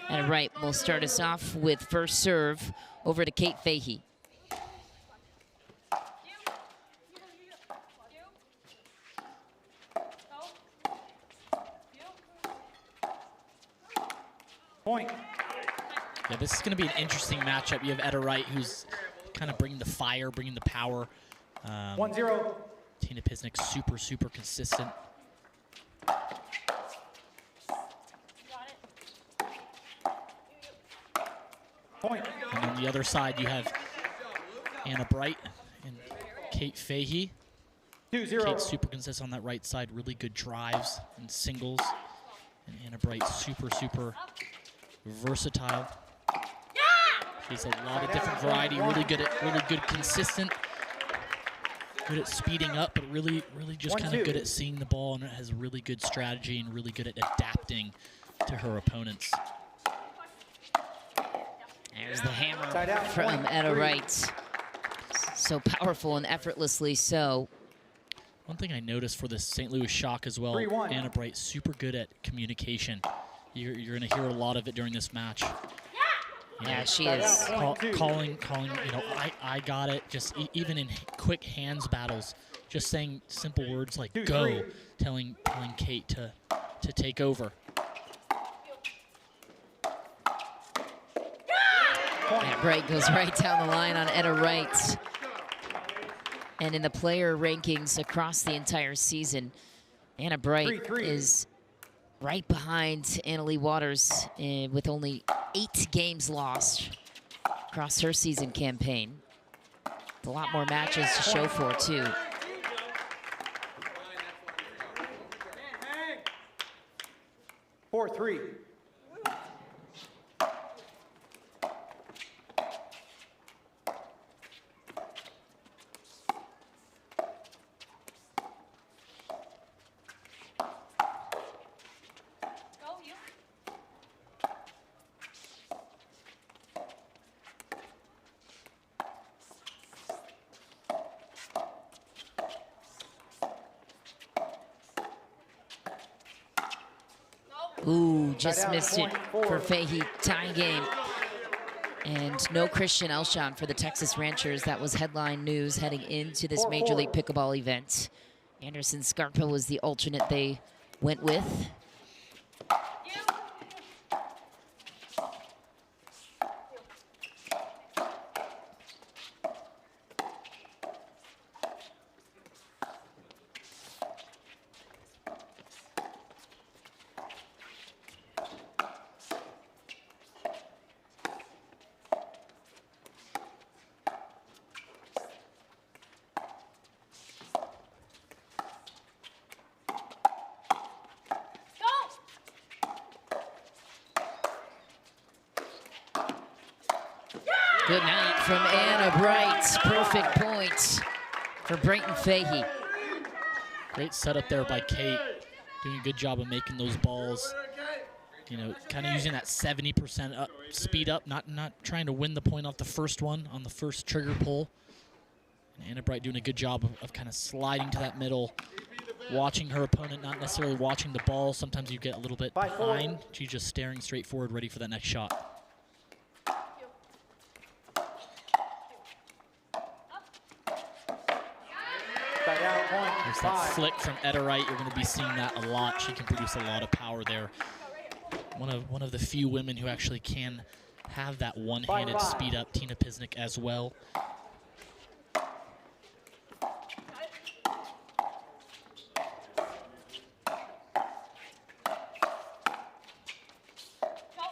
And right, we'll start us off with first serve over to Kate Fahey. Point. Yeah, this is going to be an interesting matchup. You have Etta Wright, who's kind of bringing the fire, bringing the power. 1-0. Tina Pisnik, super, super consistent. Point. And on the other side, you have Anna Bright and Kate Fahey. 2-0. Kate's super consistent on that right side, really good drives and singles. And Anna Bright, super, super versatile. She's a lot of different variety, really good consistent, good at speeding up, but really just kind of good at seeing the ball, and has a really good strategy and really good at adapting to her opponents. There's the hammer from Etta Wright. So powerful and effortlessly so. One thing I noticed for the St. Louis Shock as well, Anna Bright, super good at communication. You're going to hear a lot of it during this match. Yeah, she is. Calling, you know, I got it. Just even in quick hands battles, just saying simple words like go, telling Kate to take over. That Bright goes right down the line on Etta Wright. And in the player rankings across the entire season, Anna Bright is right behind Annalee Waters with only 8 games lost across her season campaign. A lot more matches to show for, too. Four, 3. Ooh, just missed it for Fahey. Tying game. And no Christian Elshon for the Texas Ranchers. That was headline news heading into this Major League Pickleball event. Anderson Scarpa was the alternate they went with. Good night from Anna Bright. Perfect points for Brayton Fahey. Great setup there by Kate. Doing a good job of making those balls, you know, kind of using that 70% up, speed up, not trying to win the point off the first one on the first trigger pull. And Anna Bright doing a good job of kind of sliding to that middle, watching her opponent, not necessarily watching the ball. Sometimes you get a little bit behind. She's just staring straight forward, ready for that next shot. There's that flick from Etta Wright. You're going to be seeing that a lot. She can produce a lot of power there. One of the few women who actually can have that one-handed speed up. Tina Pisnik as well.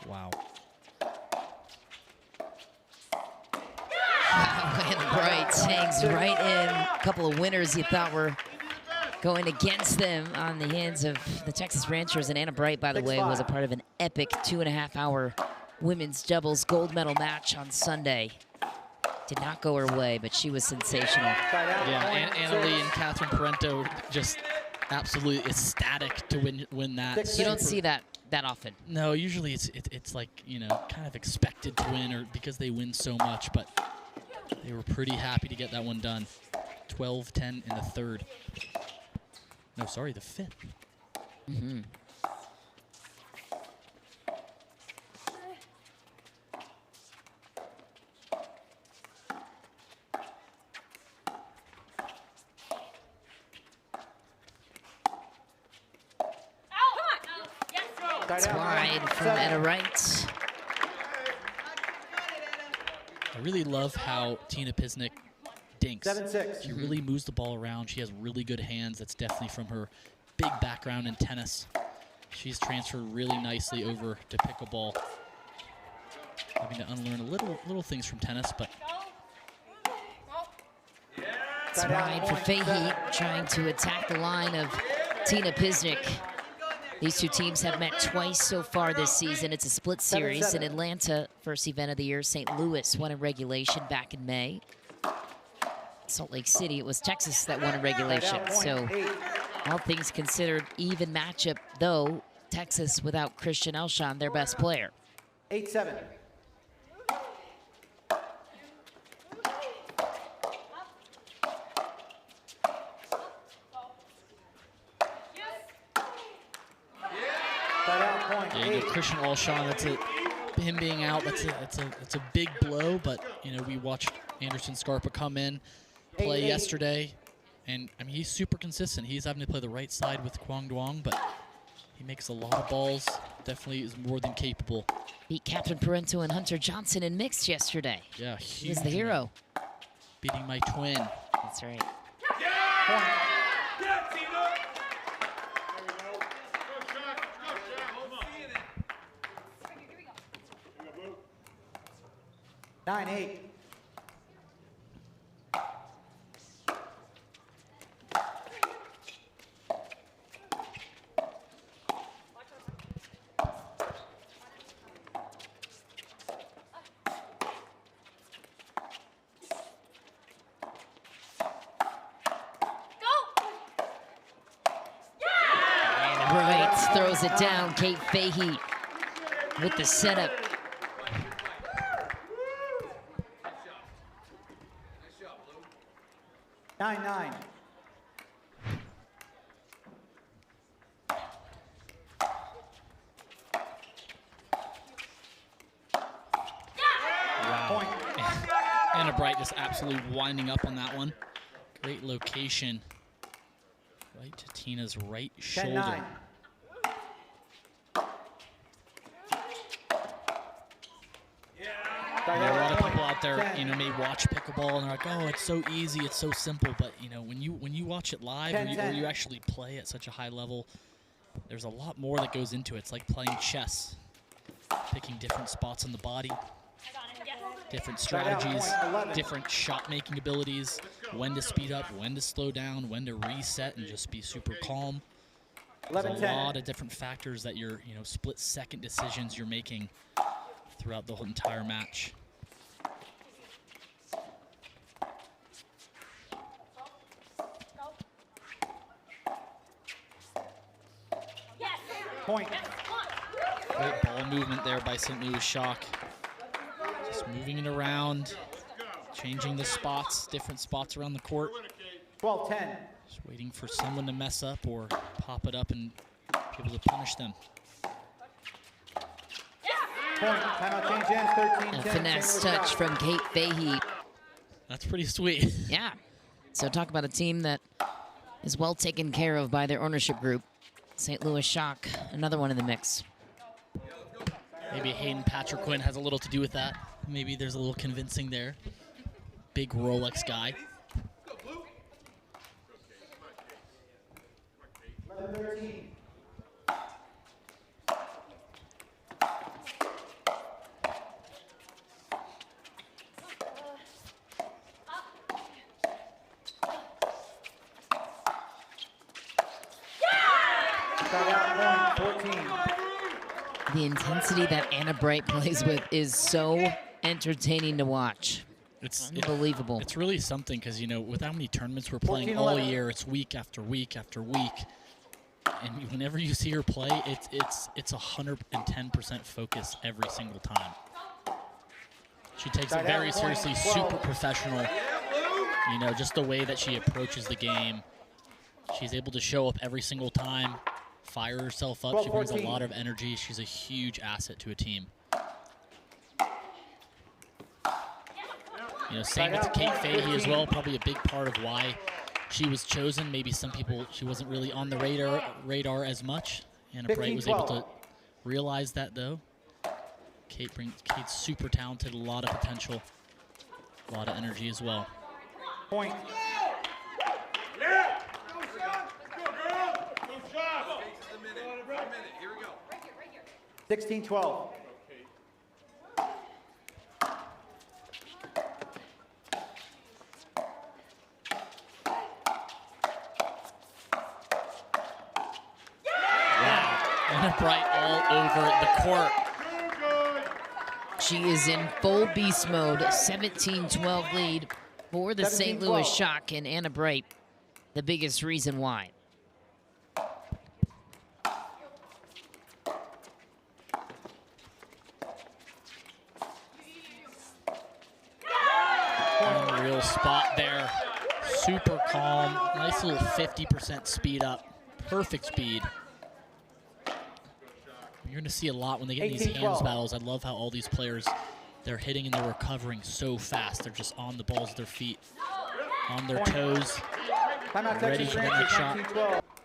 Wow. And Bright hangs right in. A couple of winners you thought were going against them on the hands of the Texas Ranchers. And Anna Bright, by the way, was a part of an epic 2.5-hour women's doubles gold medal match on Sunday. Did not go her way, but she was sensational. Yeah, Annalee and Catherine Parento just absolutely ecstatic to win that. You don't see that often. No, usually it's like, you know, kind of expected to win, or because they win so much, but they were pretty happy to get that one done. 12-10 in the third. No, sorry, the fifth. Mm-hmm. It's wide from Etta Wright. I really love how Tina Pisnik dinks. 7-6. She really moves the ball around. She has really good hands. That's definitely from her big background in tennis. She's transferred really nicely over to pickleball. Having to unlearn little things from tennis, but it's wide for Fahey, trying to attack the line of Tina Pisnik. These two teams have met twice so far this season. It's a split series in Atlanta, first event of the year. St. Louis won in regulation back in May. Salt Lake City, it was Texas that won in regulation. So all things considered, even matchup, though, Texas without Christian Elshon, their best player. 8-7. Yeah, you know, Christian Elshon, him being out, that's a big blow. But you know, we watched Anderson Scarpa come in, play yesterday, and I mean he's super consistent. He's having to play the right side with Kwang Duong, but he makes a lot of balls. Definitely is more than capable. Beat Catherine Parento and Hunter Johnson in mixed yesterday. Yeah, he's the hero. Beating my twin. That's right. Point. 9-8. Right, throws it down. Kate Fahey with the setup. Nine. Wow. Point. Anna Bright just absolutely winding up on that one. Great location. Right to Tina's right shoulder. 10-9. You know, a lot of people out there, you know, may watch pickleball and they're like, "Oh, it's so easy, it's so simple." But you know, when you watch it live or you actually play at such a high level, there's a lot more that goes into it. It's like playing chess, picking different spots on the body, different strategies, different shot-making abilities, when to speed up, when to slow down, when to reset and just be super calm. There's a lot of different factors that you're, you know, split-second decisions you're making throughout the whole entire match. Point. Great ball movement there by St. Louis Shock. Just moving it around, changing the spots, different spots around the court. 12-10. Just waiting for someone to mess up or pop it up and be able to punish them. Point. Timeout change ends. 13-10. A finesse touch from Kate Fahey. That's pretty sweet. Yeah. So talk about a team that is well taken care of by their ownership group. St. Louis Shock, another one in the mix. Maybe Hayden Patrick-Quinn has a little to do with that. Maybe there's a little convincing there. Big Rolex guy. 11-13. The intensity that Anna Bright plays with is so entertaining to watch. It's unbelievable. It's really something because, you know, with how many tournaments we're playing all year, it's week after week after week. And whenever you see her play, it's 110% focus every single time. She takes it very seriously, super professional. You know, just the way that she approaches the game. She's able to show up every single time, fire herself up. She brings a lot of energy. She's a huge asset to a team. You know, same with Kate Fahey as well. Probably a big part of why she was chosen. Maybe some people, she wasn't really on the radar as much. Anna Bright was realize that, though. Kate's super talented, a lot of potential, a lot of energy as well. Point. 16-12. Bright all over the court. She is in full beast mode. 17-12 lead for the St. Louis Shock, and Anna Bright, the biggest reason why. Unreal spot there. Super calm. Nice little 50% speed up. Perfect speed. You're going to see a lot when they get in these hands battles. I love how all these players, they're hitting and they're recovering so fast. They're just on the balls of their feet, on their toes, ready for the next shot.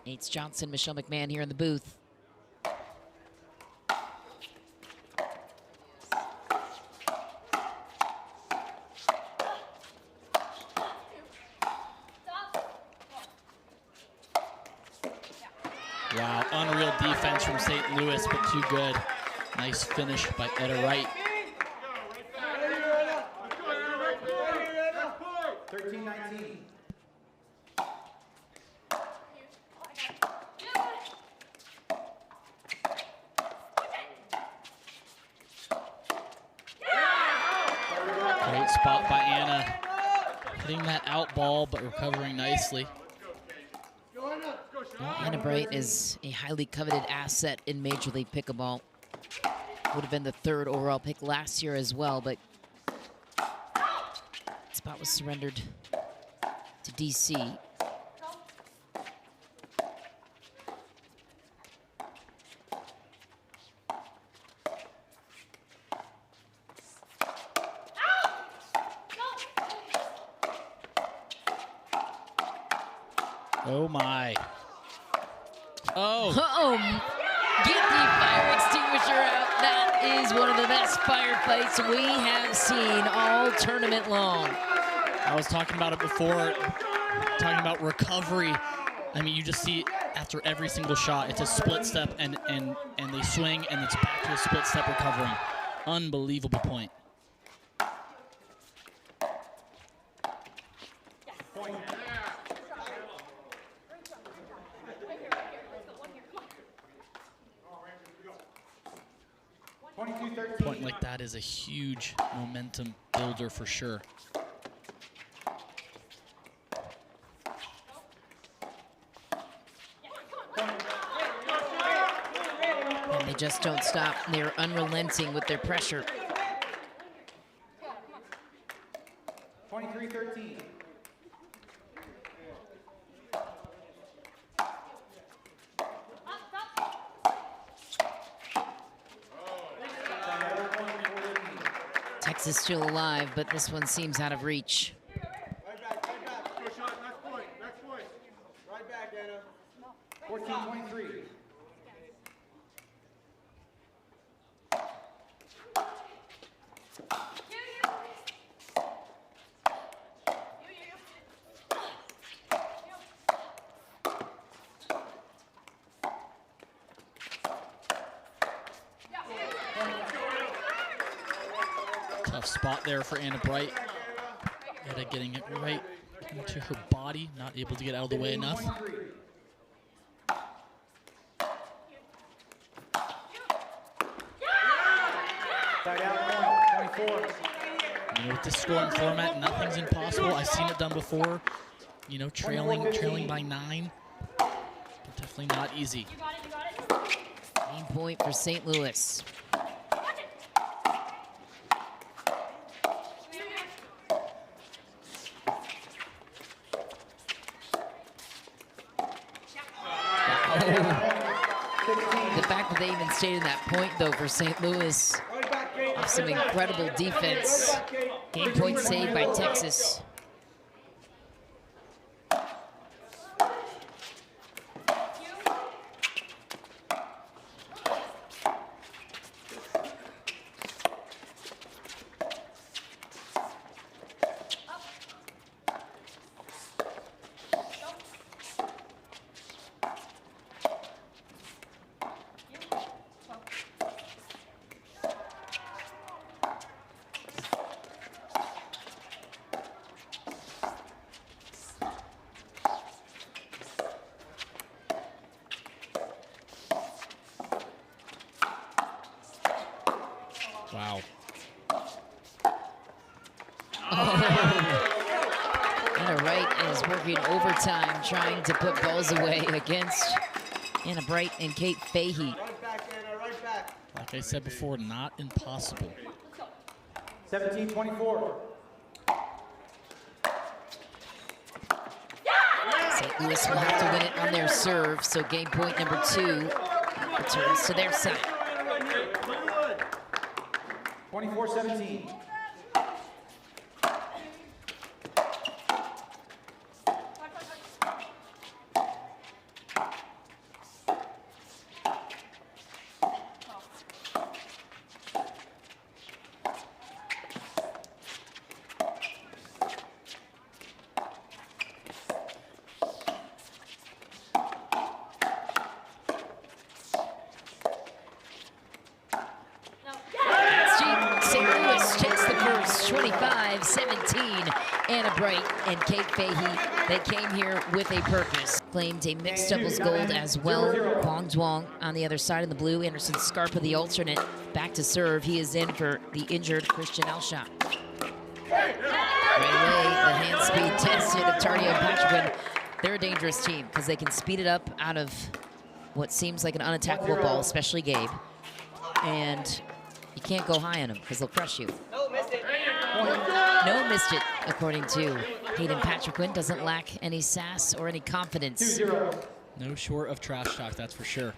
Nates Johnson, Michelle McMahon here in the booth. Wow, unreal defense from St. Louis, but too good. Nice finish by Etta Wright. 13-19. Great spot by Anna. Hitting that out ball, but recovering nicely. Well, Anna Bright is a highly coveted asset in Major League Pickleball. Would have been the 3rd overall pick last year as well, but the spot was surrendered to DC. Oh my. Oh. Uh-oh. Get the fire extinguisher out. That is one of the best firefights we have seen all tournament long. I was talking about it before, talking about recovery. I mean, you just see after every single shot, it's a split step and they swing and it's back to a split step recovering. Unbelievable point. Point like that is a huge momentum builder for sure. And they just don't stop. They're unrelenting with their pressure. 23-13. Texas still alive, but this one seems out of reach. Right back. Good shot. Next point. Right back, Anna. 14-23. Tough spot there for Anna Bright. Etta getting it right into her body, not able to get out of the way enough. Timeout point, 24. You know, with this scoring format, nothing's impossible. I've seen it done before. You know, trailing by 9. But definitely not easy. Game point for St. Louis. The fact that they even stayed in that point, though, for St. Louis, off some incredible defense. Game point saved by Texas. Wow. Anna Wright is working overtime trying to put balls away against Anna Bright and Kate Fahey. Right back, Anna, right back. Like I said before, not impossible. 17-24. St. Louis will have to win it on their serve, so game point number 2 returns to their side. 24-17. St. Louis takes the first, 25-17. Anna Bright and Kate Fahey, they came here with a purpose. Claimed a mixed doubles gold as well. Kwong Duong on the other side in the blue. Anderson Scarpa, the alternate, back to serve. He is in for the injured Christian Elshot. Right away, the hand speed tested of Tardio and Patrick. They're a dangerous team because they can speed it up out of what seems like an unattackable ball, especially Gabe. And you can't go high on them because they'll crush you. No, missed it. No, missed it, according to Hayden Patrick. Doesn't lack any sass or any confidence. No short of trash talk, that's for sure.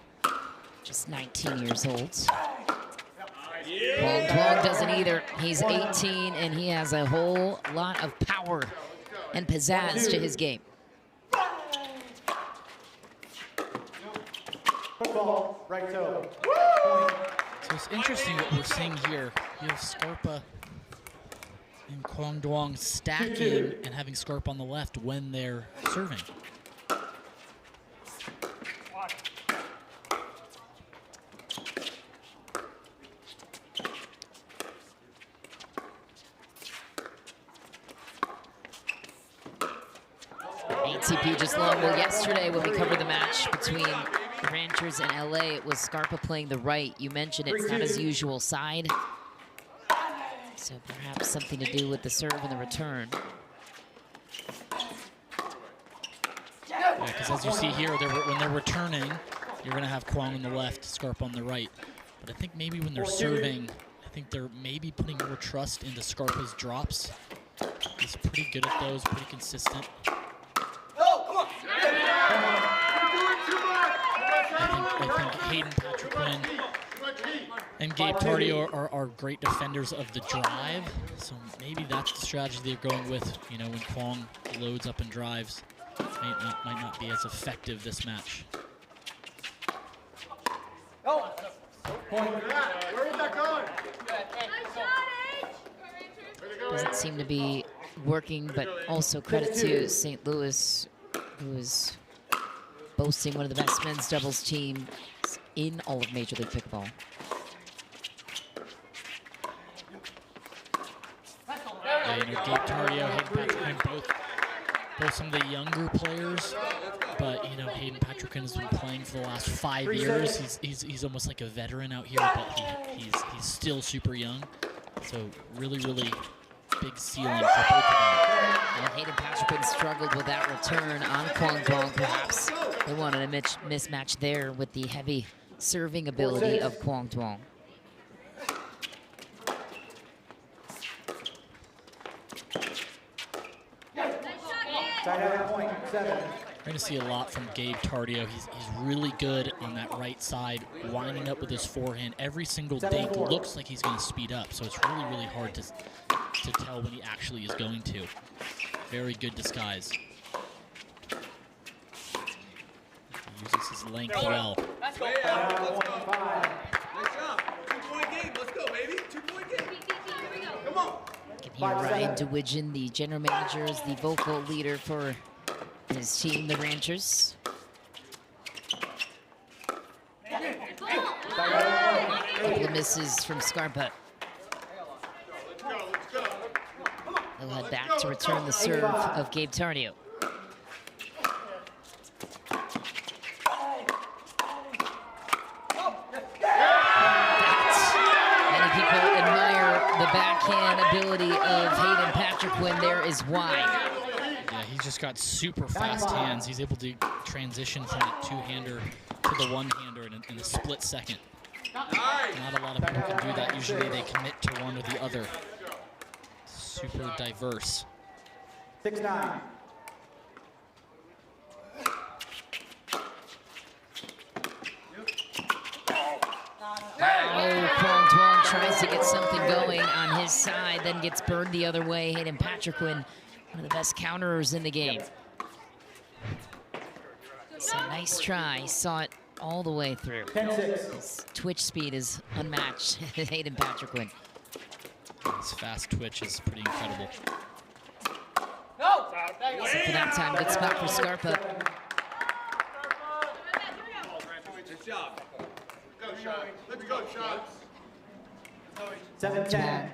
Just 19 years old. Kwong Duong doesn't either. He's 18, and he has a whole lot of power and pizzazz to his game. Football, right toe. So it's interesting what we're seeing here. You have Scarpa and Kwong Duong stacking and having Scarpa on the left when they're serving. ATP just long. Well, yesterday when we covered the match between the Ranchers and LA, it was Scarpa playing the right. You mentioned it's not his usual side. So perhaps something to do with the serve and the return. Yeah, because as you see here, when they're returning, you're going to have Kwong on the left, Scarpa on the right. But I think maybe when they're serving, I think they're maybe putting more trust into Scarpa's drops. He's pretty good at those, pretty consistent. I think Hayden Patrick and Gabe Tardio are great defenders of the drive, so maybe that's the strategy they're going with. You know, when Kwong loads up and drives, might not be as effective this match. Doesn't seem to be working, but also credit to St. Louis, who is boasting one of the best men's doubles teams in all of Major League Pickleball. Yeah, you know, Gabe Tardio, Hayden Patrick, both some of the younger players, but you know, Hayden Patrick has been playing for the last 5 years. He's almost like a veteran out here, but he's still super young. So really big ceiling for both of them. And Hayden Patrick struggled with that return on Kwong Duong, perhaps. They wanted a mismatch there with the heavy serving ability of Kwong Duong. We're going to see a lot from Gabe Tardio. He's really good on that right side, winding up with his forehand. Every single dink looks like he's going to speed up, so it's really hard to tell when he actually is going to. Very good disguise. He uses his length well. Let's go. Nice job. 2-point game. Let's go, baby. 2-point game. Come on. You can hear Ryan DeWidgeon, the general manager, is the vocal leader for his team, the Ranchers. Couple of misses from Scarpa. He'll head back to return the serve of Gabe Tardio. Many people admire the backhand ability of Hayden Patriquin there is wide. Yeah, he's just got super fast hands. He's able to transition from the two-hander to the one-hander in a split second. Not a lot of people can do that. Usually they commit to one or the other. Super diverse. 6-9. Oh, Kwong Tuong tries to get something going on his side, then gets burned the other way. Hayden Patriquin, one of the best counterers in the game. So nice try. He saw it all the way through. 10-6. His twitch speed is unmatched. Hayden Patriquin. His fast twitch is pretty incredible. So for that time, good spot for Scarpa. Good job. Let's go, shots. 7-10.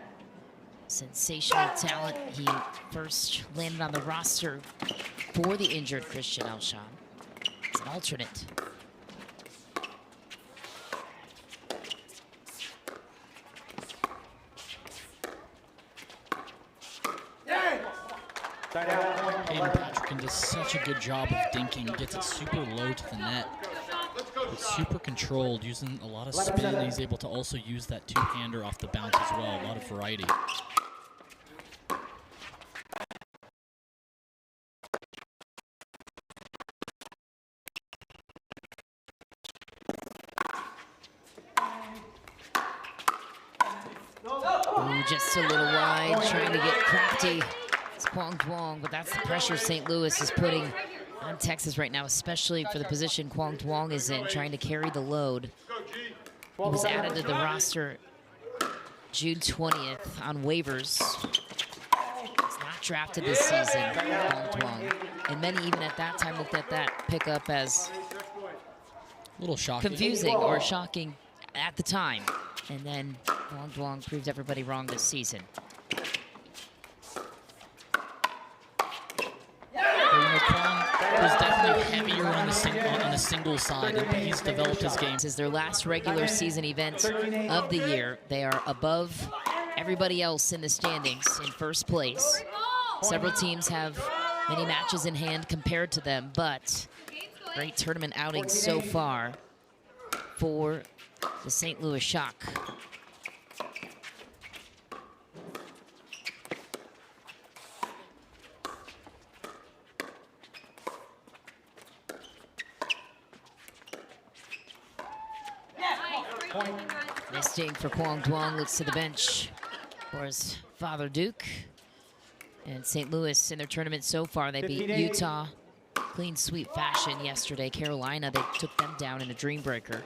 Sensational talent. He first landed on the roster for the injured Christian Alshon. It's an alternate. Hayden Patriquin does such a good job of dinking. He gets it super low to the net. It's super controlled, using a lot of spin. He's able to also use that two-hander off the bounce as well. A lot of variety. Ooh, just a little wide, trying to get crafty. It's Kwong Tuong, but that's the pressure St. Louis is putting on Texas right now, especially for the position Kwong Tuong is in, trying to carry the load. He was added to the roster June 20th on waivers. He's not drafted this season, Kwong Tuong. And many even at that time looked at that pickup as A little shocking. confusing or shocking at the time. And then Kwong Tuong proved everybody wrong this season. Was definitely heavier on the single side, and he's developed his game. This is their last regular season event of the year. They are above everybody else in the standings in first place. Several teams have many matches in hand compared to them, but great tournament outings so far for the St. Louis Shock. Misting for Kwong Tuong, looks to the bench for his father Duke. And St. Louis in their tournament so far, they beat Utah clean sweep fashion yesterday. Carolina, they took them down in a dream breaker.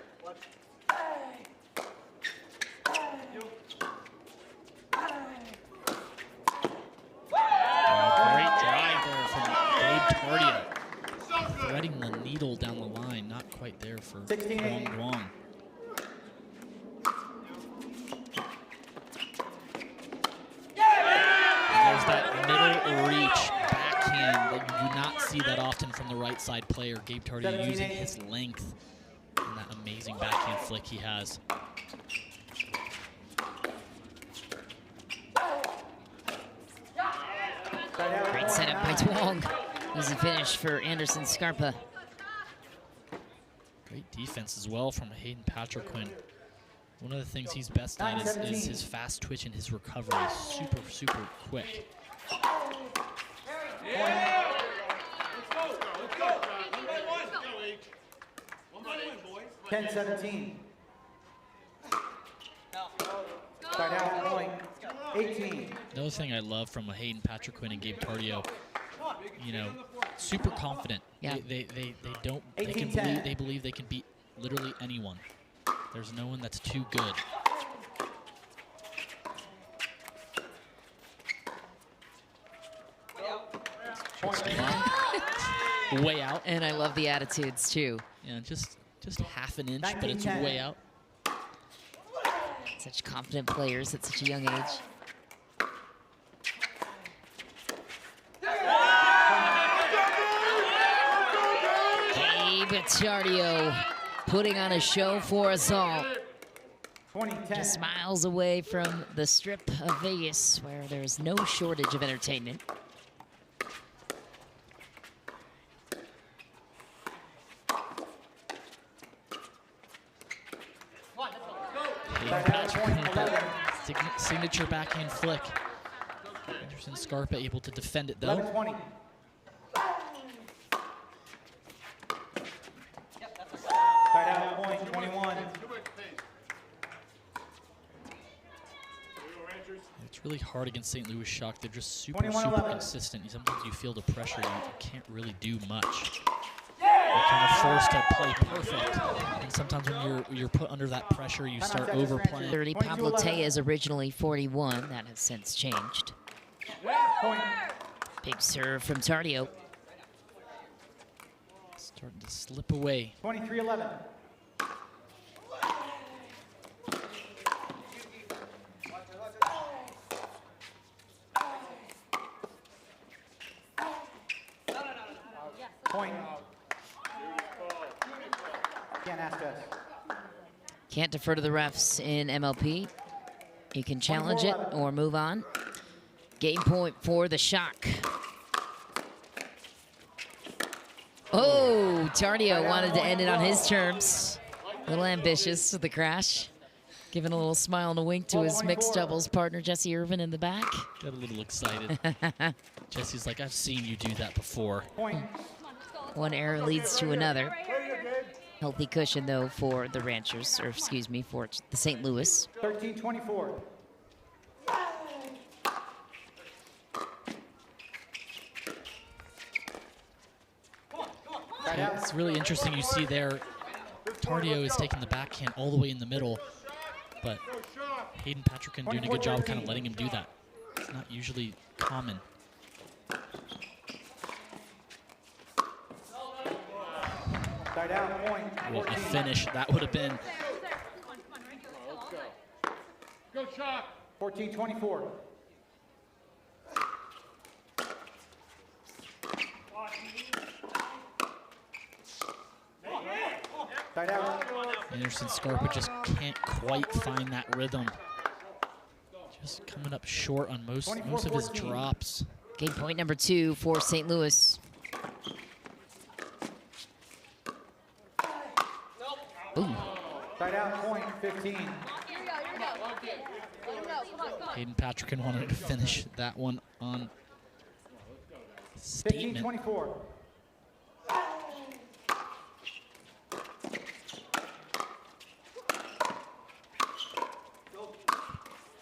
Great drive there from Gabe Tardio. Threading the needle down the line, not quite there for Kwong Tuong. There's that middle reach backhand that you do not see that often from the right side player. Gabe Tardio using his length and that amazing backhand flick he has. Great setup by Tuong. Easy finish for Anderson Scarpa. Great defense as well from Hayden Patriquin. One of the things he's best at is his fast twitch and his recovery. Super, super quick. Yeah. 10-17. Start out point, 18. Another thing I love from Hayden Patriquin and Gabe Tardio, you know, super confident. Yeah. They believe they can beat literally anyone. There's no one that's too good. Way out. And I love the attitudes too. Yeah, just half an inch, but it's way out. Such confident players at such a young age. Gabe Tardio putting on a show for us all. Just miles away from the Strip of Vegas, where there's no shortage of entertainment. Signature backhand flick. Anderson Scarpa able to defend it though. 11-20. Tied out point, 21. It's really hard against St. Louis Shock. They're just super consistent. Sometimes you feel the pressure. You can't really do much. You're kind of forced to play perfect. And sometimes when you're put under that pressure, you start overplaying. 30. Pablo Tejas originally 41. That has since changed. Big serve from Tardio. Starting to slip away. 23-11. Point. Can't ask us. Can't defer to the refs in MLP. You can challenge it or move on. Game point for the Shock. Oh, Tardio wanted to end it on his terms. A little ambitious with the crash. Giving a little smile and a wink to his mixed doubles partner, Jesse Irvin, in the back. Got a little excited. Jesse's like, I've seen you do that before. One error leads to another. Healthy cushion, though, for the Ranchers, or excuse me, for the St. Louis. 13-24. It's really interesting. You see there, Tardio is taking the backhand all the way in the middle, but Hayden Patrican doing a good job of kind of letting him do that. It's not usually common. What a finish that would have been. Go Shock. 14-24. Anderson Scarpa just can't quite find that rhythm. Just coming up short on most of his drops. Game point number 2 for St. Louis. Ooh. Tied out point, 15. Hayden Patrican wanted to finish that one on statement. 15-24.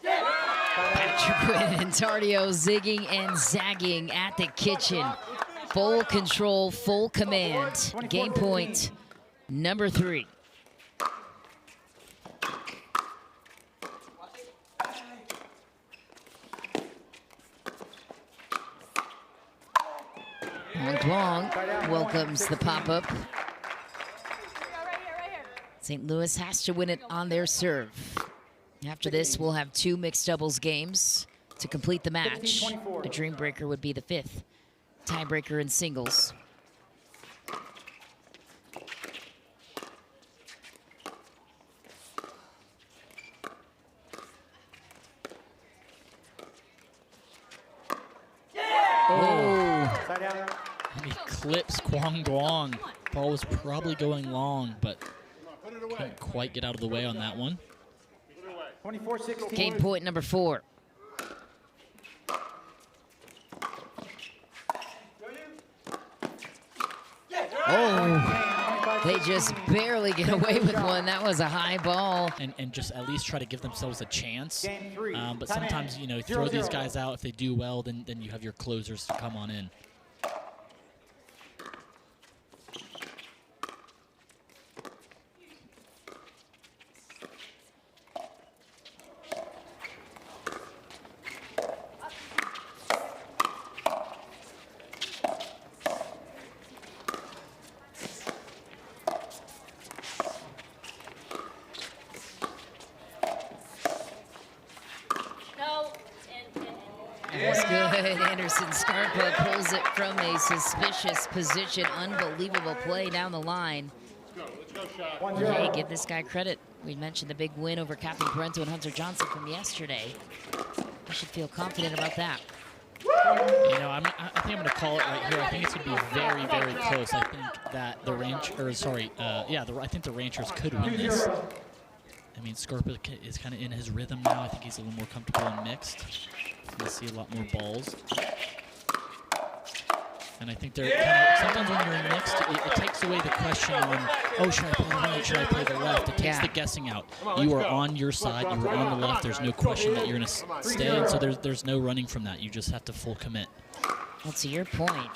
Patrick and Tardio zigging and zagging at the kitchen. Full control, full command. Game point number 3. Blanc welcomes the pop-up. St. Louis has to win it on their serve. After this, we'll have 2 mixed doubles games to complete the match. A dream breaker would be the 5th tiebreaker in singles. He clips Kwang Guang. Ball was probably going long, but couldn't quite get out of the way on that one. 24-16. Game point number 4. Oh, they just barely get away with one. That was a high ball. And just at least try to give themselves a chance. But sometimes, you know, throw these guys out. If they do well, then you have your closers to come on in. That's good. Anderson Scarpa pulls it from a suspicious position. Unbelievable play down the line. Hey, give this guy credit. We mentioned the big win over Captain Parento and Hunter Johnson from yesterday. You should feel confident about that. You know, I think I'm going to call it right here. I think it's going to be very, very close. I think that the I think the Ranchers could win this. I mean, Scarpa is kind of in his rhythm now. I think he's a little more comfortable in mixed. You'll see a lot more balls. And I think they're sometimes when you're in mixed, it takes away the question on, oh, should I play the right, should I play the left? It takes the guessing out. You are on your side, you are on the left. There's no question that you're going to stay, and so there's no running from that. You just have to full commit. Well, to your point,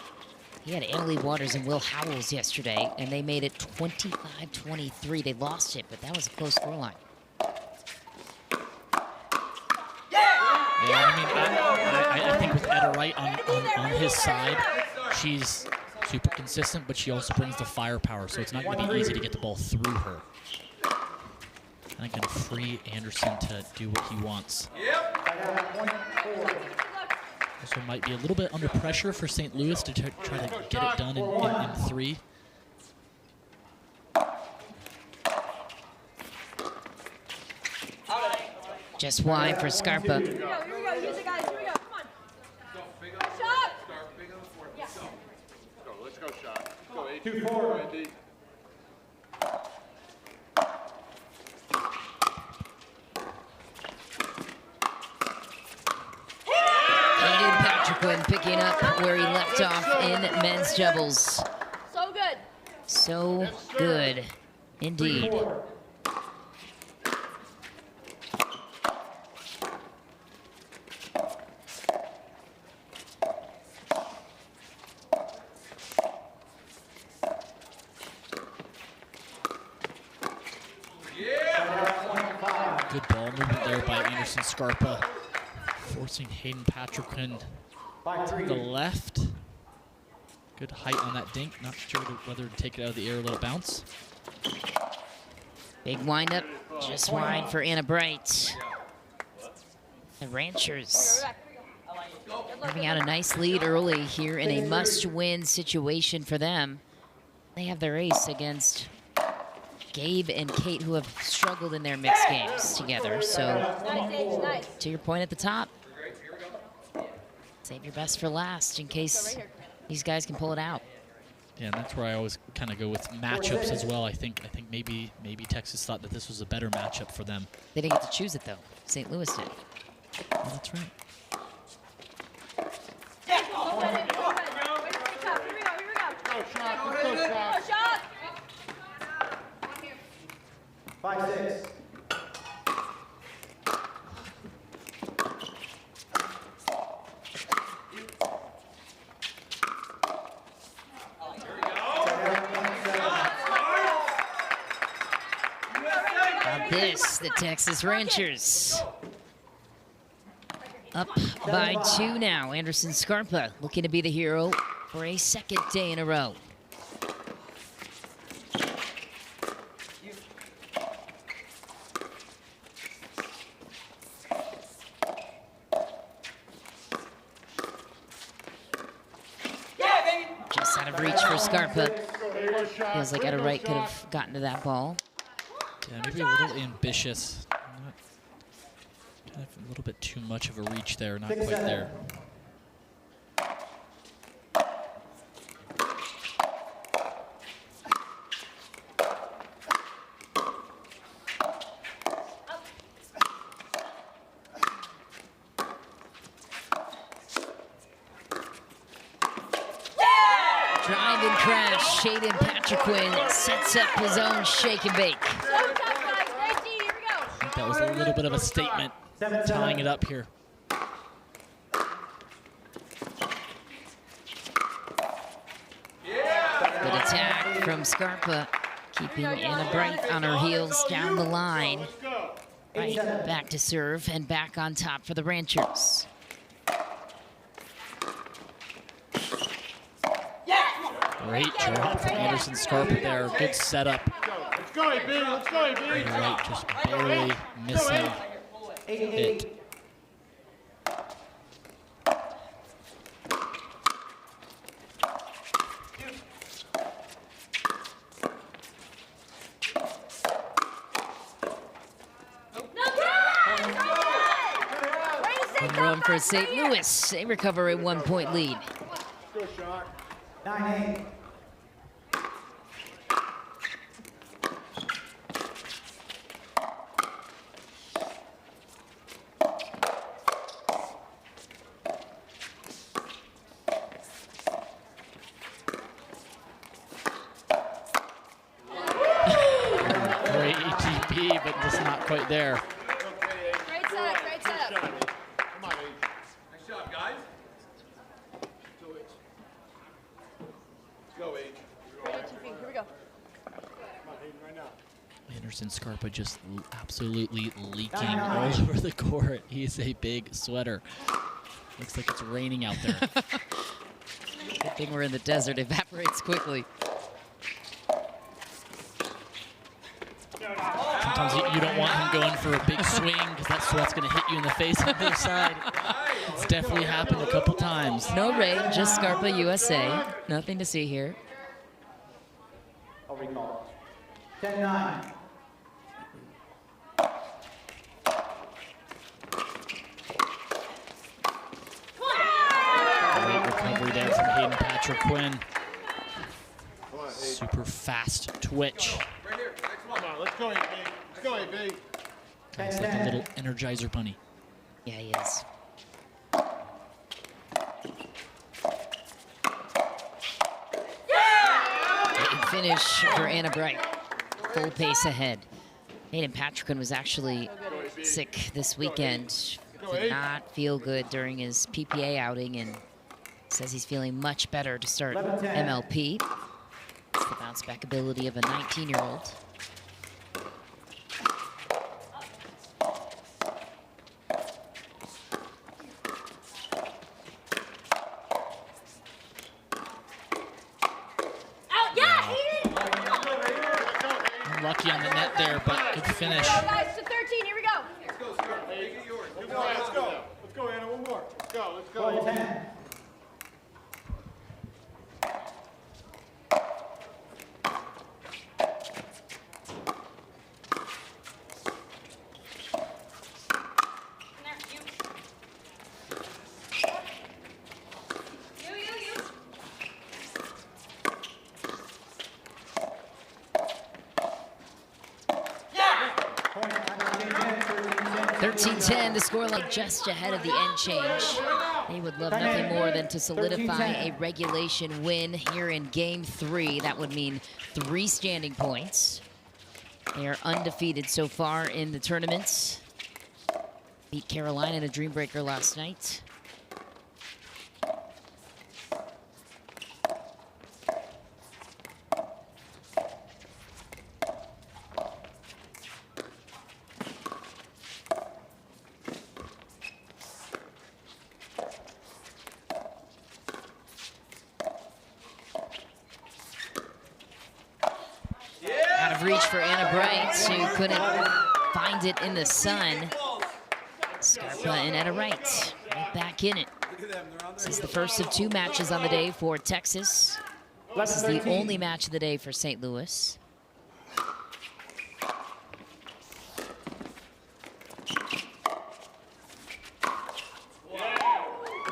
he had Annalie Waters and Will Howells yesterday, and they made it 25-23. They lost it, but that was a close scoreline. Yeah, I mean, I think with Etta Wright on his side, she's super consistent, but she also brings the firepower, so it's not going to be easy to get the ball through her. I'm going to free Anderson to do what he wants. Also might be a little bit under pressure for St. Louis to try to get it done in 3. Just wide for Scarpa. Here we go, use it, guys, here we go, come on. Shot! Let's go, shot. Let's go, 2-4, Andy. Patrick Quinn picking up where he left off in men's doubles. So good. So good, indeed. Good ball movement there by Anderson Scarpa, forcing Hayden Patrickman to the left. Good height on that dink. Not sure whether to take it out of the air or let it bounce. Big windup, just wide for Anna Bright. The Ranchers having out a nice lead early here in a must-win situation for them. They have their ace against Gabe and Kate, who have struggled in their mixed games together. So, to your point at the top, save your best for last in case these guys can pull it out. Yeah, and that's where I always kind of go with matchups as well. I think maybe Texas thought that this was a better matchup for them. They didn't get to choose it though. St. Louis did. Well, that's right. Go, shot! 5-6. Now this, the Texas Ranchers. Up by 2 now. Anderson Scarpa looking to be the hero for a second day in a row. Just out of reach for Scarpa. Feels like Etta Wright could have gotten to that ball. Yeah, maybe a little ambitious. Kind of a little bit too much of a reach there, not quite there. Drive and crash. Hayden Patrickman sets up his own shake and bake. I think that was a little bit of a statement, tying it up here. Good attack from Scarpa, keeping Anna Bright on her heels down the line. Right back to serve and back on top for the Ranchers. Great drop from Anderson Scarpa there. Good setup. Let's go, AB. Let's go, AB. Right, just barely missing it. And run for St. Louis. They recover a 1-point lead. Go, Shock. 9-8. Great ATP, but just not quite there. Great setup, great setup. Come on, H. Nice job, guys. Go, H. Let's go, H. Here we go. Come on, Hayden, right now. Anderson Scarpa just absolutely leaking all over the court. He's a big sweater. Looks like it's raining out there. Good thing we're in the desert. Evaporates quickly. Sometimes you don't want him going for a big swing because that sweat's going to hit you in the face on the other side. It's definitely happened a couple times. No rain, just Scarpa USA. Nothing to see here. I'll recall. 10-9. Great recovery there from Hayden Patrick Quinn. Come on, H. Super fast twitch. Right here. Next one. Come on, let's go, AB. Let's go, AB. It's like a little Energizer bunny. Yeah, he is. Great finish for Anna Bright. Full pace ahead. Hayden Patrick was actually sick this weekend. Did not feel good during his PPA outing and says he's feeling much better to start MLP. It's the bounce back ability of a 19-year-old. Unlucky on the net there, but good finish. Go, guys, to 13. Here we go. Let's go, Scarpa. Make it yours. Let's go. Let's go. Let's go, Anna. One more. Let's go. Let's go. 10. You. 13-10, the scoreline just ahead of the end change. They would love nothing more than to solidify a regulation win here in Game 3. That would mean 3 standing points. They are undefeated so far in the tournament. Beat Carolina in a dream breaker last night. Out of reach for Anna Bright, who couldn't find it in the sun. Scarpa and Anna Wright right back in it. This is the first of 2 matches on the day for Texas. This is the only match of the day for St. Louis.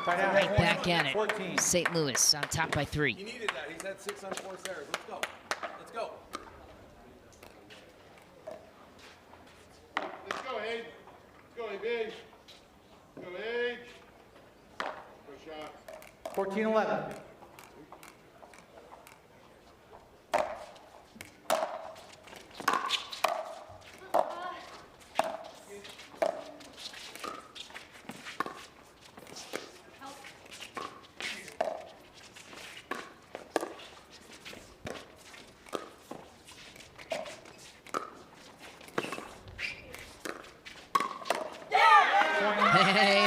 Right back at it. St. Louis on top by 3. He needed that. He's had 6 unforced errors. Let's go. Let's go. Let's go, Hayden. Let's go, AB. Go, H. Go, Shock. 14-11.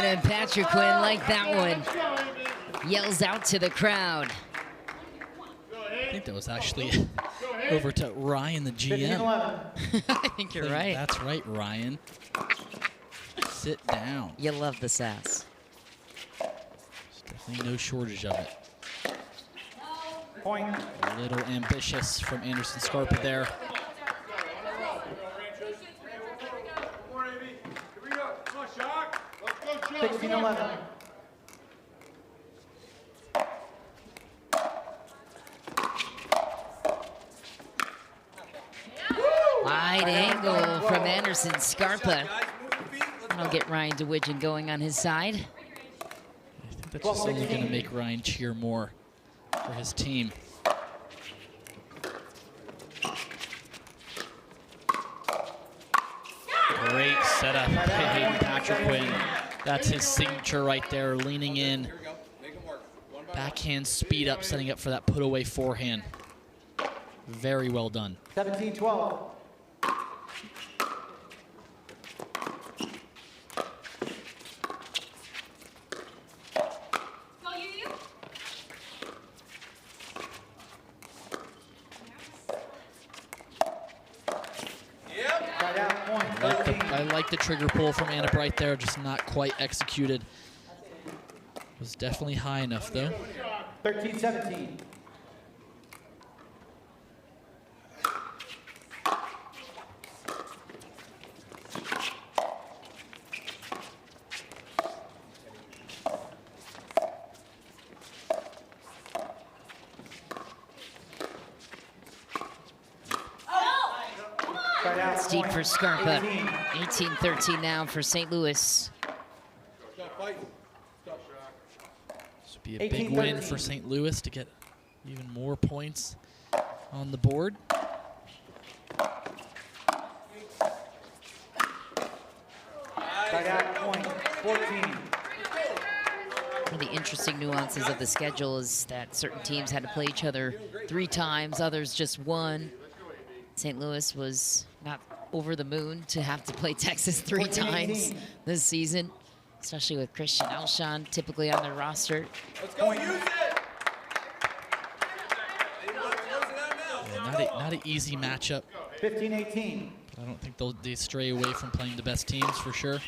And Patrick Quinn like that one. Yells out to the crowd. I think that was actually over to Ryan, the GM. 15-11. I think you're right. That's right, Ryan. Sit down. You love the sass. There's definitely no shortage of it. Point. A little ambitious from Anderson Scarpa there. More, AB. Here we go. Come on, Shock. Let's go, Shock. 16-11. Wide angle from Anderson Scarpa. That'll get Ryan DeWidgeon going on his side. I think that's just only going to make Ryan cheer more for his team. Great setup by Hayden Patrick. That's his signature right there, leaning in. Backhand speed up, setting up for that put away forehand. Very well done. 17-12. I like the trigger pull from Anup right there, just not quite executed. Was definitely high enough though. 13-17. It's deep for Scarpa. 18-13 now for St. Louis. This would be a big win for St. Louis to get even more points on the board. Point 14. One of the interesting nuances of the schedule is that certain teams had to play each other 3 times, others just 1. St. Louis was not over the moon to have to play Texas 3 times this season, especially with Christian Alshon typically on their roster. Let's go, use it! Yeah, not an easy matchup. 15-18. I don't think they stray away from playing the best teams for sure.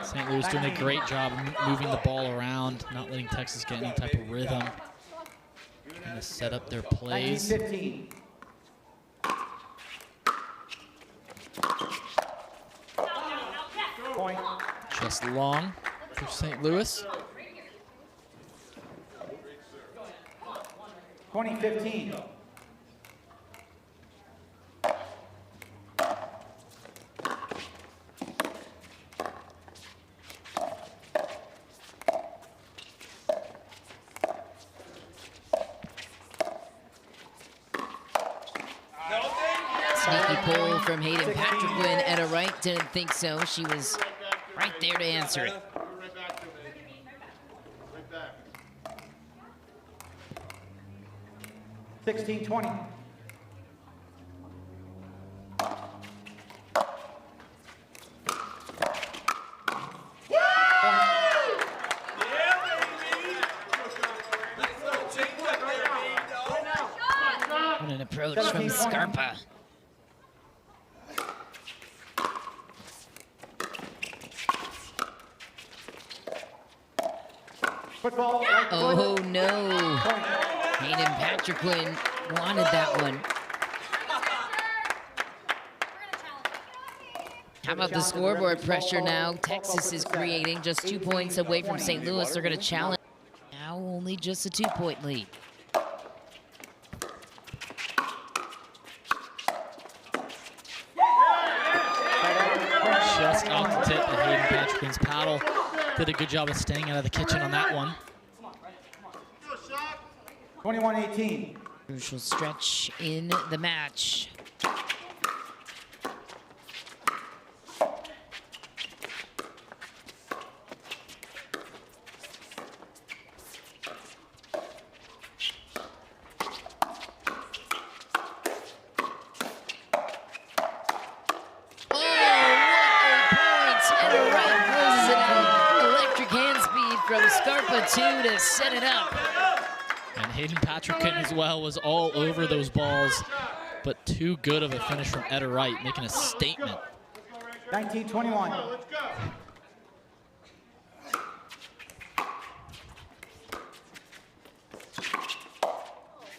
St. Louis doing a great job moving the ball around, not letting Texas get any type of rhythm. Trying to set up their plays. 19-15. Point. Just long for St. Louis. 20-15. Sneaky pull from Hayden Patrick. Etta Wright didn't think so. She was right there to answer it. Right back to me. Right back. 16-20. What an approach from Scarpa. Football. Oh no. Hayden Patrick wanted that one. How about the scoreboard pressure now? Texas is creating just 2 points away from St. Louis. They're going to challenge. Now only just a 2-point lead. Just off the tip of Hayden Patrick's paddle. Did a good job of staying out of the kitchen on that one. 21-18. Crucial stretch in the match. Scarpa 2 to set it up. And Hayden Patrick as well was all over those balls, but too good of a finish from Etta Wright, making a statement. 19-21. Let's go.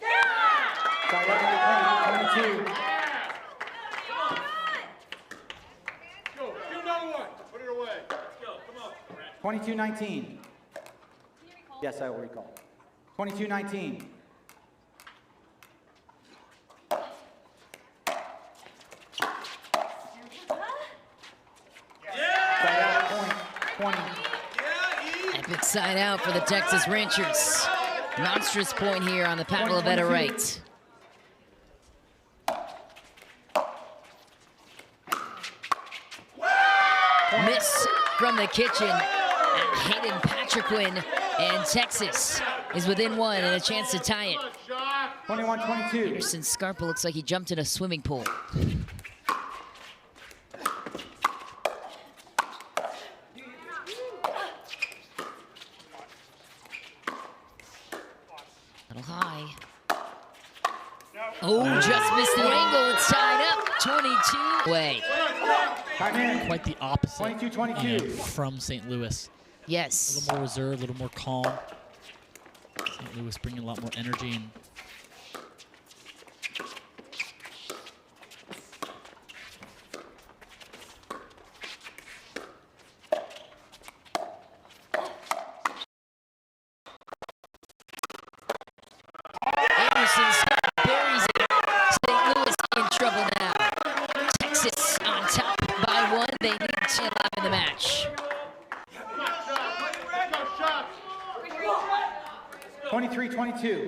Yeah! 22. Go, do another one. Put it away. Go, come on. 22-19. Yes, I will recall. 22-19. Side out point, 20. Epic side out for the Texas Rangers. Monstrous point here on the paddle of Etta Wright. Miss from the kitchen. And Hayden Patriquin, and Texas is within one and a chance to tie it. 21-22. Anderson Scarpa looks like he jumped in a swimming pool. Little high. Oh, just missed the angle. It's tied up. 22 away. Time in. Quite the opposite 22-22. you know, from St. Louis. A Yes. little more reserved, a little more calm. St. Louis bringing a lot more energy and Anderson buries it. St. Louis in trouble now. Texas on top by one. They need to alive in the match. 23-22. Too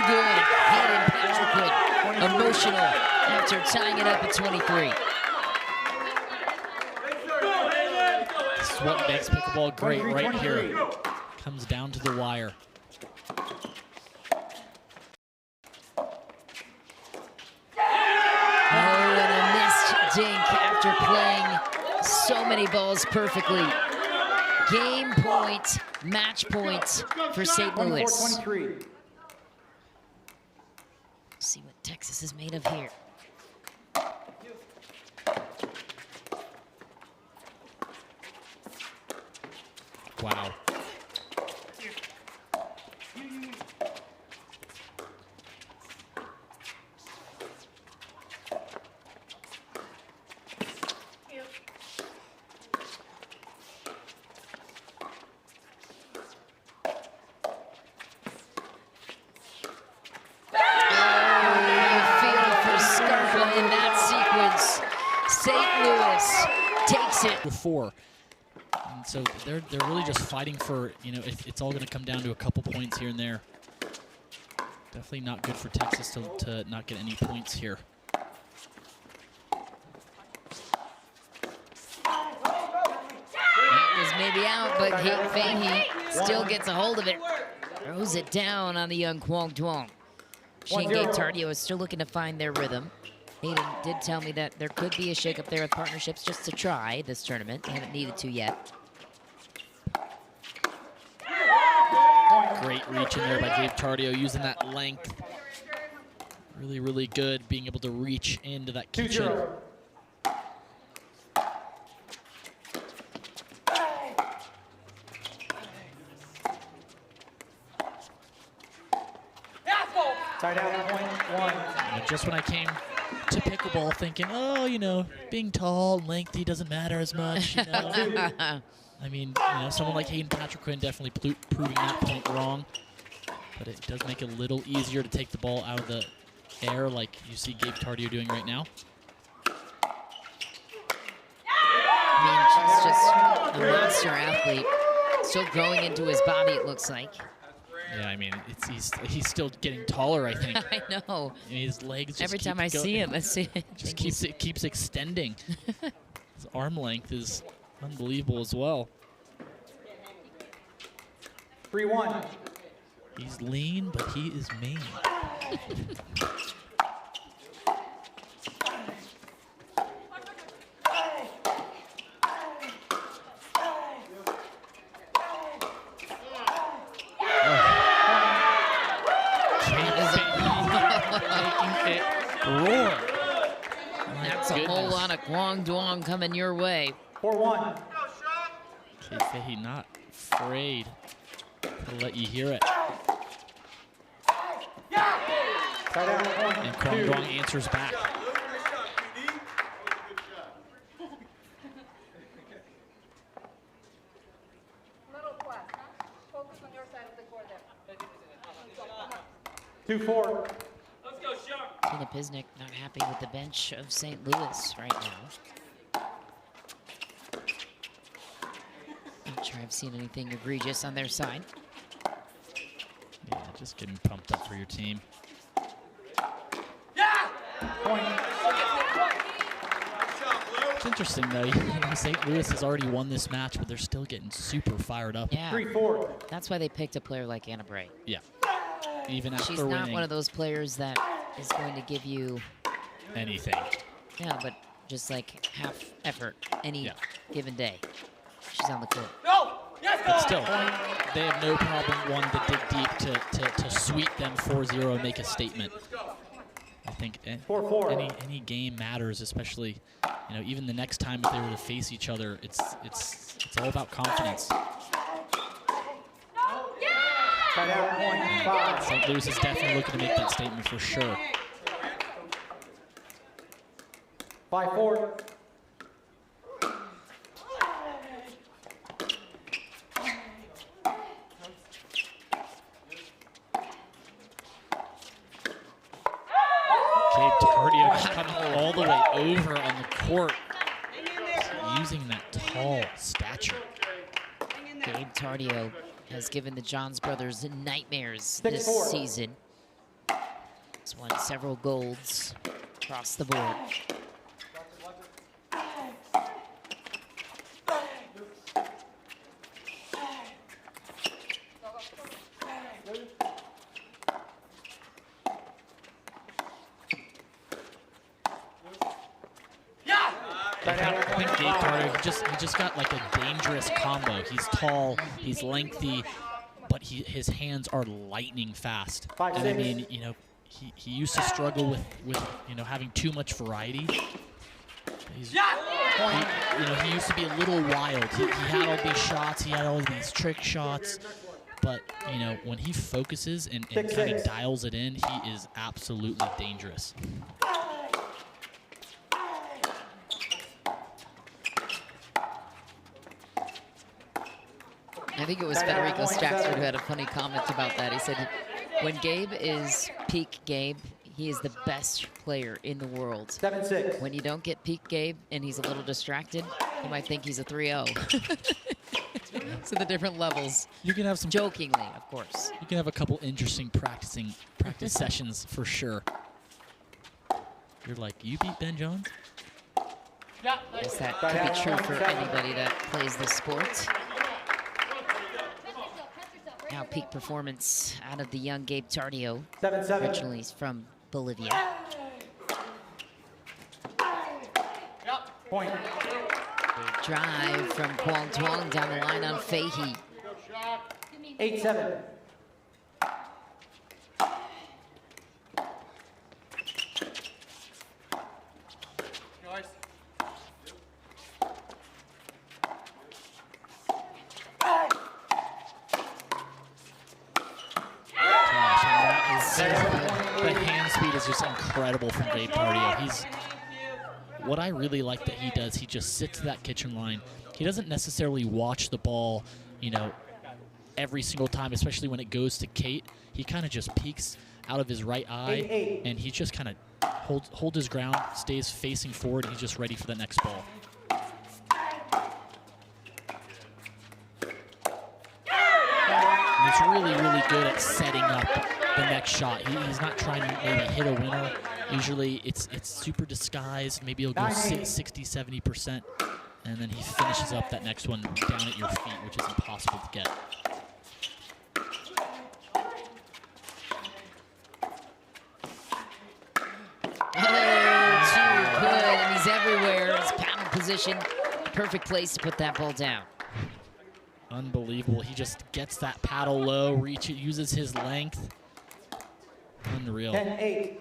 good. Hayden Patriquin, emotional after tying it up at 23. this is what makes pickleball great right here. 23-23. Comes down to the wire. Oh, and a missed dink after playing so many balls perfectly. Game point, match point for St. Louis. 24-23. See what Texas is made of here. Wow. Before, and so they're really just fighting for, you know, it's all going to come down to a couple points here and there. Definitely not good for Texas to not get any points here. That was maybe out, but Fahey still gets a hold of it. Throws it down on the young Kwong Duong. Shane Gabe Tardio is still looking to find their rhythm. Hayden did tell me that there could be a shakeup there with partnerships just to try this tournament. They haven't needed to yet. Great reach in there by Gabe Tardio, using that length. Really, really good being able to reach into that kitchen. 2-0. Tied out point, 1. And just when I came to pickleball thinking, oh, you know, being tall and lengthy doesn't matter as much, you know. I mean, you know, someone like Hayden Patriquin definitely proving that point wrong. But it does make it a little easier to take the ball out of the air like you see Gabe Tardio doing right now. I mean, she's just a monster athlete. Still growing into his body, it looks like. Yeah, I mean, he's still getting taller, I think. I know. I mean, his legs just Every time I see him, I see it. Just keeps extending. His arm length is unbelievable as well. 3-1. He's lean, but he is mean. Roar. That's a whole lot of Kwong Duong coming your way. 4-1. K-Faye not afraid to let you hear it. And Kwang Dong answers back. Little class, huh? Focus on your side of the court there. 2-4. Tina Pisnik not happy with the bench of St. Louis right now. Not sure I've seen anything egregious on their side. Yeah, just getting pumped up for your team. Point. It's interesting though, you know, St. Louis has already won this match, but they're still getting super fired up. Yeah, 3-4. that's why they picked a player like Anna Bray. Yeah. Even after She's winning not one of those players that is going to give you, anything. yeah, but just like half effort any Yeah. given day. She's on the court. But still, they have no problem wanting to dig deep to sweep them 4-0 and make a statement. I think 4-4. any game matters, especially, you know, even the next time if they were to face each other, it's all about confidence. Tied out, point 5. St. Louis is definitely looking to make that statement for sure. 5-4. Gabe Tardio just coming all the way over on the court, using that tall stature. Gabe Tardio has given the Johns brothers nightmares 6-4. this season. He's won several golds across the board. I think Gabe Tardio, he just got like a dangerous combo. He's tall, he's lengthy, but his hands are lightning fast. 5-6. And I mean, you know, he used to struggle with you know, having too much variety. He used to be a little wild. He had all these shots, he had all these trick shots, but you know, when he focuses and kind of dials it in, he is absolutely dangerous. I think it was Federico Staxford who had a funny comment about that. He said, when Gabe is peak Gabe, he is the best player in the world. 7-6. When you don't get peak Gabe and he's a little distracted, you might think he's a 3-0. So the different levels. You can have some Jokingly, of course. You can have a couple interesting practice sessions for sure. You're like, you beat Ben Jones? Guess that could be true for anybody that plays the sport. Now peak performance out of the young Gabe Tardio. 7-7. Originally he's from Bolivia. Point. Drive from Kwang Tuong down the line on Fahey. 8-7. The hand speed is just incredible from Gabe Tardio. What I really like that he does, he just sits to that kitchen line. He doesn't necessarily watch the ball, you know, every single time, especially when it goes to Kate. He kind of just peeks out of his right eye, and he just kind of holds his ground, stays facing forward, and he's just ready for the next ball. And he's really, really good at setting up the next shot. He's not trying to maybe hit a winner. Usually it's super disguised. Maybe he'll go 60, 70%, and then he finishes up that next one down at your feet, which is impossible to get. Oh, too good, and he's everywhere. His paddle position, perfect place to put that ball down. Unbelievable. He just gets that paddle low, uses his length. Unreal. 10-8.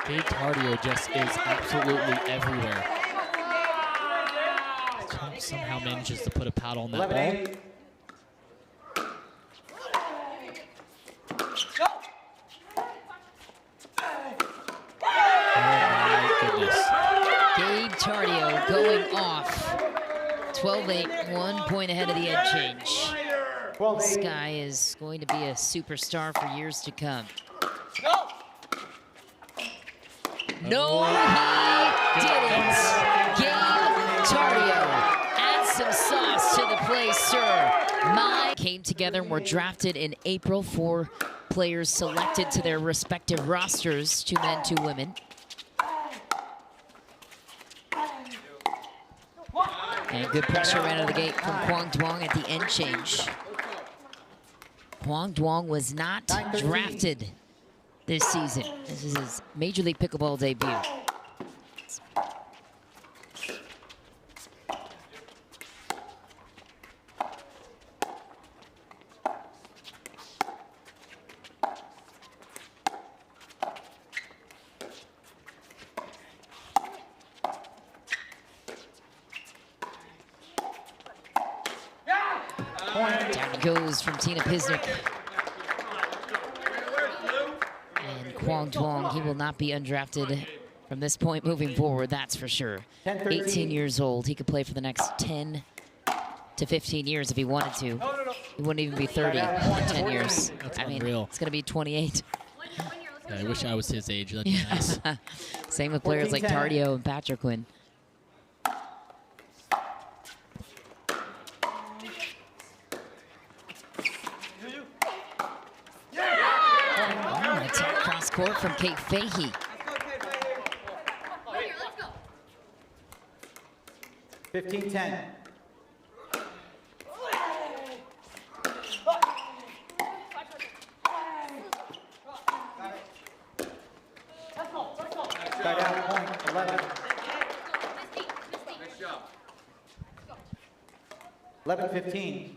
Gabe Tardio just is absolutely everywhere. Somehow manages to put a paddle on that ball. 11-8. Oh my goodness. Gabe Tardio going off. 12-8, 1 point ahead of the end change. This guy is going to be a superstar for years to come. No, he didn't. Gabe Tardio adds some sauce to the play, sir. Came together and were drafted in April. 4 players selected to their respective rosters, 2 men, 2 women. And good pressure right out of the gate from Quang Duong at the end change. Quang Duong was not drafted this season. This is his Major League Pickleball debut. Down it goes from Tina Pisnik. And Quang Duong, he will not be undrafted from this point moving forward, that's for sure. 18 years old, he could play for the next 10 to 15 years if he wanted to. He wouldn't even be 30 in 10 years. That's I mean, unreal. it's gonna be 28. Yeah, I wish I was his age. That'd be nice. Same with players like 14-10. Tardio and Patrick Quinn. Attack cross court from Kate Fahey. 15-10. Side out point, 11. 11-15.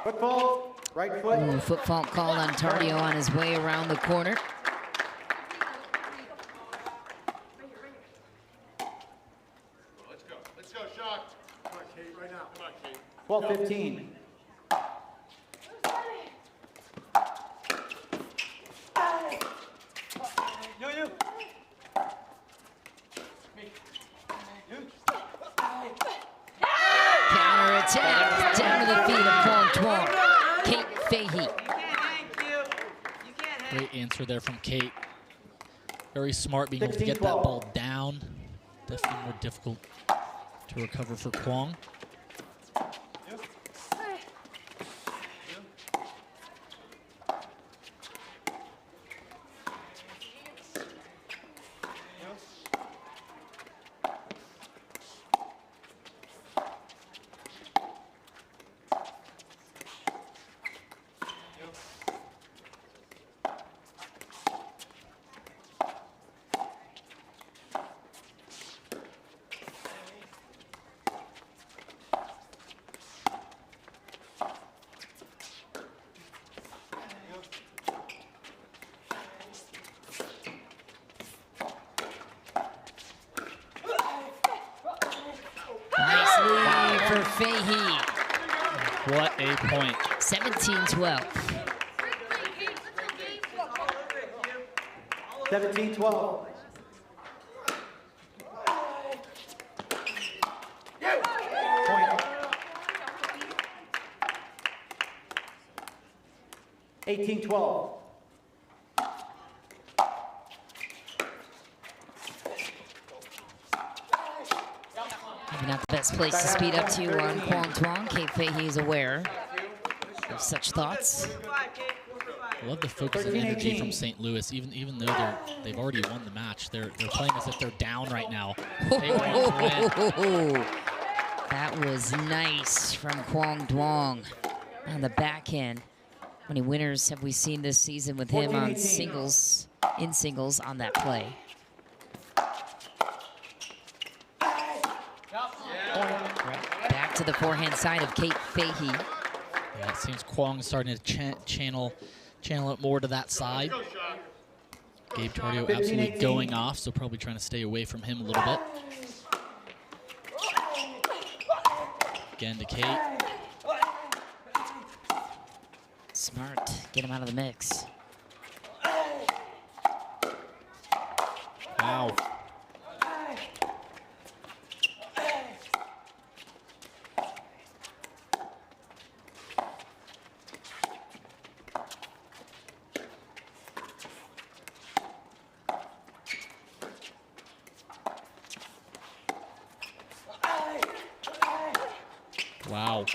Foot fault, right foot. Ooh, foot fault called on Tardio on his way around the corner. Let's go, Shock. Come on, Kate, right now. Come on, Kate. 12-15. Counter attack down to the feet of Quang Duong. Kate Fahey. Great answer there from Kate. Very smart being able to get that ball down. Definitely more difficult to recover for Quang. Nice lead for Fahey. What a point. 17-12. 17-12. Point. 18-12. Maybe not the best place to speed up to on Quang Duong. Kate Fahey is aware of such thoughts. I love the focus and energy from St. Louis. Even though they've already won the match, they're playing as if they're down right now. They want to win. That was nice from Quang Duong on the backhand. How many winners have we seen this season with him on 14-18. singles, in singles on that play? Right back to the forehand side of Kate Fahey. Yeah, it seems Kwong is starting to channel it more to that side. Gabe Tardio absolutely going off, so probably trying to stay away from him a little bit. Again to Kate. Smart. Get him out of the mix. Wow. Wow.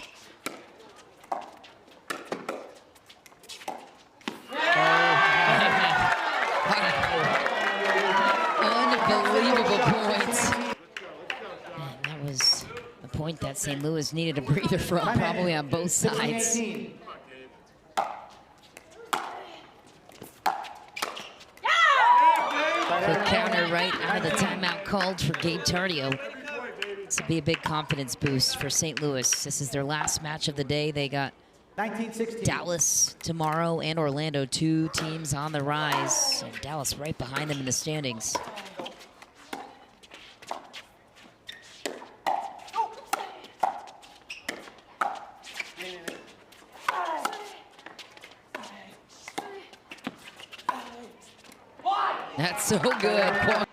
Unbelievable points. Man, that was a point that St. Louis needed a breather from, probably on both sides. Quick counter right out of the timeout called for Gabe Tardio. This will be a big confidence boost for St. Louis. This is their last match of the day. They got 1916. Dallas tomorrow and Orlando, 2 teams on the rise. And Dallas right behind them in the standings. That's so good.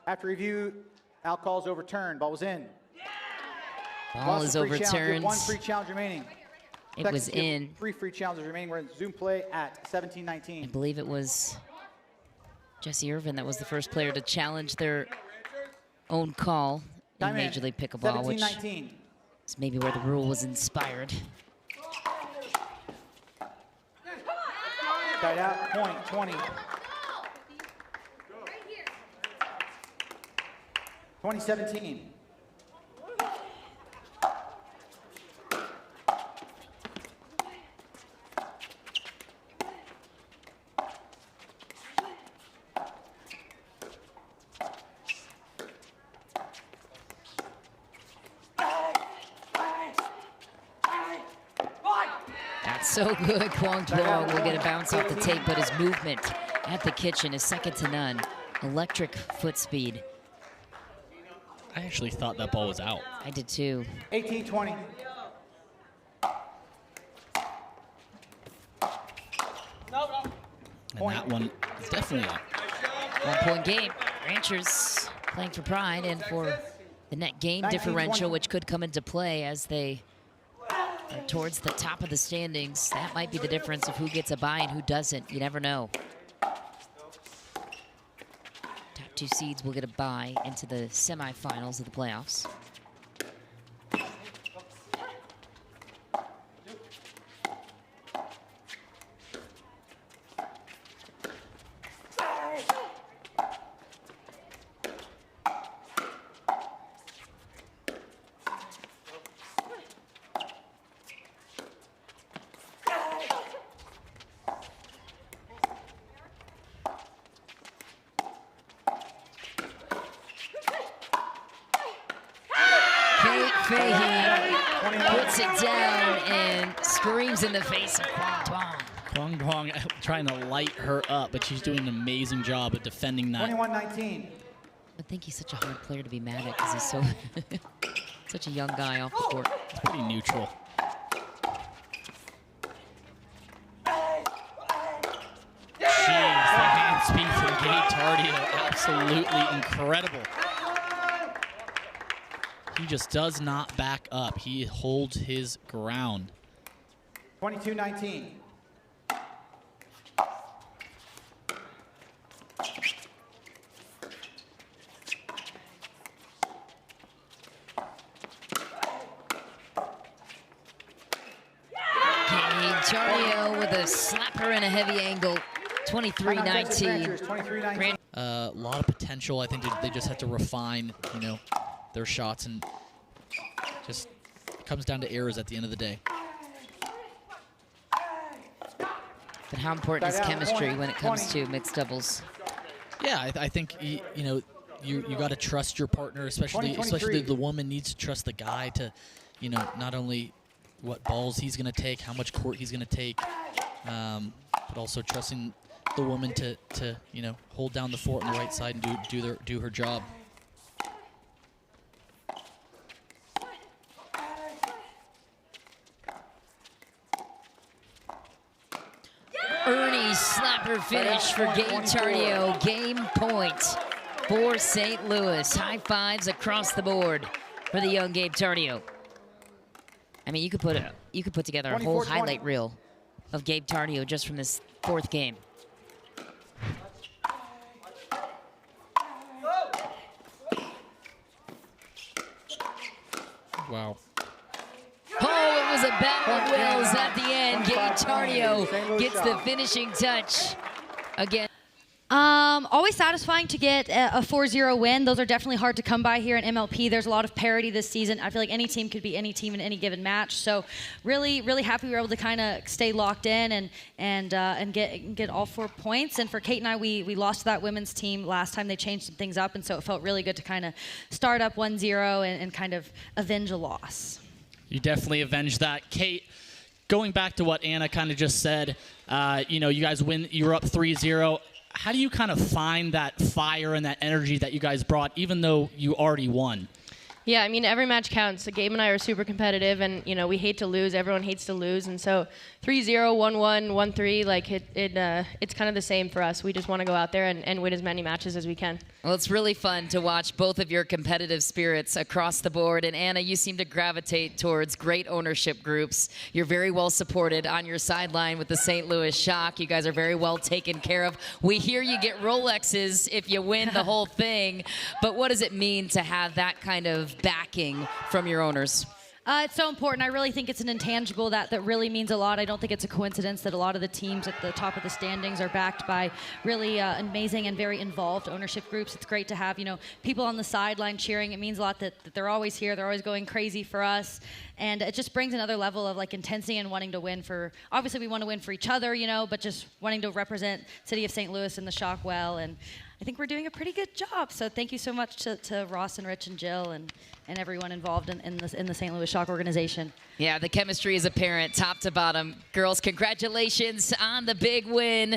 After review, out call's overturned. Ball was in. Ball is overturned. 1 free challenge remaining. It was in. 3 free challenges remaining. We're in Zoom play at I 17-19. believe it was Jesse Irvin that was the first player to challenge their own call in Time in. Major League Pickleball, which 17-19. is maybe where the rule was inspired. Tied out, point, 20. 2017. That's so good. Kwong Tuong will get a bounce off the tape, but his movement at the kitchen is second to none. Electric foot speed. I actually thought that ball was out. I did too. 18-20. And that one is definitely out. 1-point game. Ranchers playing for pride and for the net game differential, which could come into play as they are towards the top of the standings. That might be the difference of who gets a bye and who doesn't. You never know. Top 2 seeds will get a bye into the semifinals of the playoffs. Puts it down and screams in the face of Kwong Tuong. Kwong Tuong trying to light her up, but she's doing an amazing job at defending that. 21-19. I think he's such a hard player to be mad at because he's so such a young guy off the court. It's pretty neutral. Jeez, the hand speed from Gabe Tardio, absolutely incredible. He just does not back up. He holds his ground. 22-19. Tardio with a slapper and a heavy angle. 23-19. A lot of potential. I think they just have to refine, their shots, and just comes down to errors at the end of the day. But how important is chemistry when it comes to mixed doubles? Yeah, I think you got to trust your partner, especially the woman needs to trust the guy to, not only what balls he's going to take, how much court he's going to take, but also trusting the woman to you know, hold down the fort on the right side and do her job. Ernie slapper finish for Gatorade. Game point for St. Louis. High fives across the board for the young Gabe Tardio. I mean, you could put together a whole highlight reel of Gabe Tardio just from this fourth game. Wow. Oh, it was a battle of wills at the end. Gabe Tardio gets the finishing touch again. Always satisfying to get a 4-0 win. Those are definitely hard to come by here in MLP. There's a lot of parity this season. I feel like any team could be any team in any given match. So really, really happy we were able to kind of stay locked in and get all 4 points. And for Kate and I, we lost to that women's team last time. They changed some things up, and so it felt really good to kind of start up 1-0 and kind of avenge a loss. You definitely avenged that. Kate, going back to what Anna kind of just said, you know, you guys win, you were up 3-0. How do you kind of find that fire and that energy that you guys brought, even though you already won? Yeah, I mean, every match counts. So Gabe and I are super competitive, and, you know, we hate to lose. Everyone hates to lose. And so 3-0, 1-1, 1-3, like, it's kind of the same for us. We just want to go out there and win as many matches as we can. Well, it's really fun to watch both of your competitive spirits across the board. And Anna, you seem to gravitate towards great ownership groups. You're very well supported on your sideline with the St. Louis Shock. You guys are very well taken care of. We hear you get Rolexes if you win the whole thing. But what does it mean to have that kind of backing from your owners? It's so important. I really think it's an intangible that really means a lot. I don't think it's a coincidence that a lot of the teams at the top of the standings are backed by really amazing and very involved ownership groups. It's great to have, you know, people on the sideline cheering. It means a lot that they're always here. They're always going crazy for us. And it just brings another level of, like, intensity and wanting to win for, obviously we want to win for each other, you know, but just wanting to represent City of St. Louis and the Shock well. And I think we're doing a pretty good job. So thank you so much to Ross and Rich and Jill and everyone involved in the St. Louis Shock organization. Yeah, the chemistry is apparent top to bottom. Girls, congratulations on the big win.